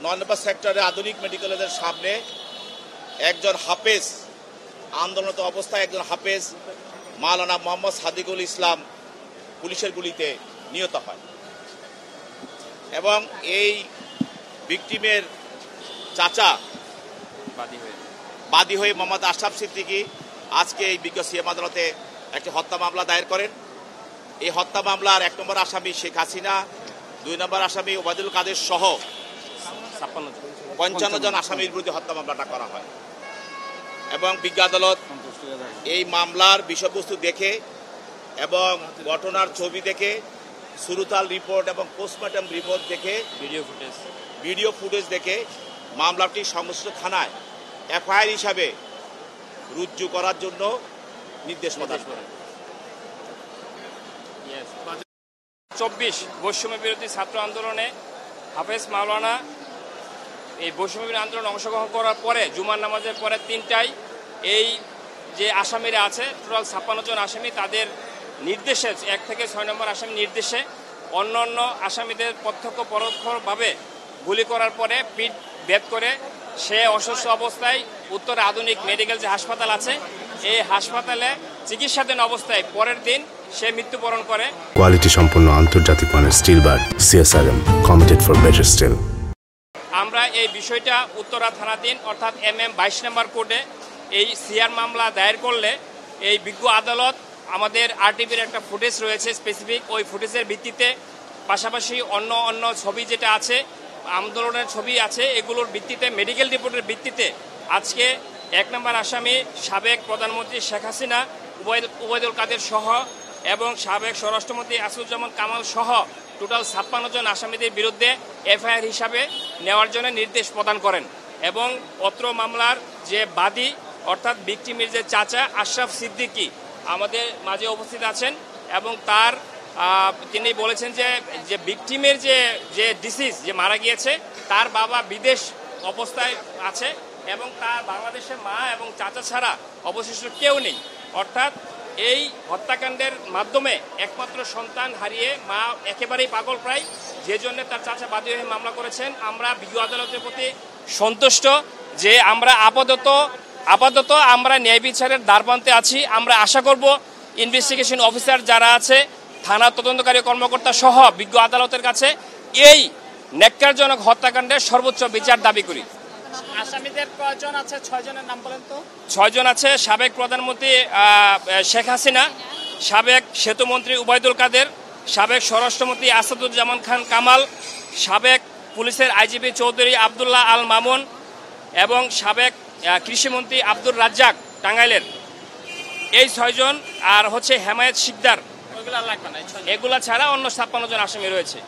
৯ নম্বর সেক্টরে আধুনিক মেডিকেলের সামনে একজন হাফেজ আন্দোলনরত অবস্থায় একজন হাফেজ মাওলানা মোহাম্মদ সাদিকুল ইসলাম পুলিশের গুলিতে নিহত হয় এবং এই ভিকটিমের চাচা বাদী হয়ে মোহাম্মদ আশরাফ সিদ্দিকী আজকে এই বিজ্ঞ সিএম আদালতে একটি হত্যা মামলা দায়ের করেন। এই হত্যা মামলার ১ নম্বর আসামি শেখ হাসিনা, ২ নম্বর আসামি ওবায়দুল কাদের সহ ৫৫ জন আসামির বিরুদ্ধে হত্যা মামলাটা করা হয় এবং বিজ্ঞ আদালত এই মামলার বিষয়বস্তু দেখে এবং ঘটনার ছবি দেখে, সুরতাল রিপোর্ট এবং পোস্টমর্টম রিপোর্ট দেখে, ভিডিও ফুটেজ দেখে মামলাটি সংশ্লিষ্ট থানায় এফআইআর হিসাবে রুজু করার জন্য নির্দেশ প্রদান করেন। ২৪ বৈষম্য বিরোধী ছাত্র আন্দোলনে হাফেজ মাওলানা এই বৈষম্য বিরোধী আন্দোলনে অংশগ্রহণ করার পরে জুমার নামাজের পরে ৩টায় এই যে আসামিরা আছে টোটাল ৫৬ জন আসামি, তাদের নির্দেশে ১ থেকে ৬ নম্বর আসামি নির্দেশে অন্য আসামিদের প্রত্যক্ষ পরোক্ষভাবে গুলি করার পরে পিঠ ভেদ করে সে অসুস্থ অবস্থায় উত্তরে আধুনিক মেডিকেল যে হাসপাতাল আছে এই হাসপাতালে চিকিৎসাধীন অবস্থায় পরের দিন সে মৃত্যুবরণ করে। কোয়ালিটি সম্পন্ন আন্তর্জাতিক মানের still bar CSRM, committed for better still. আমরা এই বিষয়টা উত্তরা থানাধীন অর্থাৎ MM ২২ নম্বর কোর্টে এই সিআর মামলা দায়ের করলে এই বিজ্ঞ আদালত আমাদের RTVর একটা ফুটেজ রয়েছে স্পেসিফিক, ওই ফুটেজের ভিত্তিতে পাশাপাশি অন্য ছবি যেটা আছে আন্দোলনের ছবি আছে এগুলোর ভিত্তিতে মেডিকেল রিপোর্টের ভিত্তিতে আজকে ১ নম্বর আসামি সাবেক প্রধানমন্ত্রী শেখ হাসিনা, ওবায়দুল কাদের সহ এবং সাবেক স্বরাষ্ট্রমন্ত্রী আসাদুজ্জামান কামাল সহ টোটাল ৫৬ জন আসামিদের বিরুদ্ধে এফআইআর হিসাবে নেওয়ার জন্য নির্দেশ প্রদান করেন এবং অত্র মামলার যে বাদী অর্থাৎ ভিকটিমের যে চাচা আশরাফ সিদ্দিকী আমাদের মাঝে উপস্থিত আছেন এবং তার তিনি বলেছেন যে ভিকটিমের যে ডিসিজ যে মারা গিয়েছে তার বাবা বিদেশ অবস্থায় আছে এবং তার বাংলাদেশে মা এবং চাচা ছাড়া অবশিষ্ট কেউ নেই। অর্থাৎ এই হত্যাকাণ্ডের মাধ্যমে একমাত্র সন্তান হারিয়ে মা একেবারেই পাগল প্রায়, যে জন্য তার চাচা বাদী হয়ে মামলা করেছেন। আমরা বিজ্ঞ আদালতের প্রতি সন্তুষ্ট যে আমরা আপাতত আমরা ন্যায় বিচারের দ্বারপ্রান্তে আছি। আমরা আশা করব ইনভেস্টিগেশন অফিসার যারা আছে, থানা তদন্তকারী কর্মকর্তা সহ বিজ্ঞ আদালতের কাছে এই ন্যাক্কারজনক হত্যাকাণ্ডের সর্বোচ্চ বিচার দাবি করি। আসামিদের কয়জন আছে? 6 জনের নাম বলেন তো। 6 জন আছে। সাবেক প্রধানমন্ত্রী শেখ হাসিনা, সাবেক সেতুমন্ত্রী ওবায়দুল কাদের, সাবেক স্বরাষ্ট্রমন্ত্রী আসাদুজ্জামান খান কামাল, সাবেক পুলিশের আইজিপি চৌধুরী আবদুল্লাহ আল মামুন এবং সাবেক কৃষিমন্ত্রী আব্দুর রাজ্জাক টাঙ্গাইলের। এই 6 জন আর হচ্ছে হেমায়েত শিকদার, এগুলা ছাড়া অন্য ৫৬ জন আসামি রয়েছে।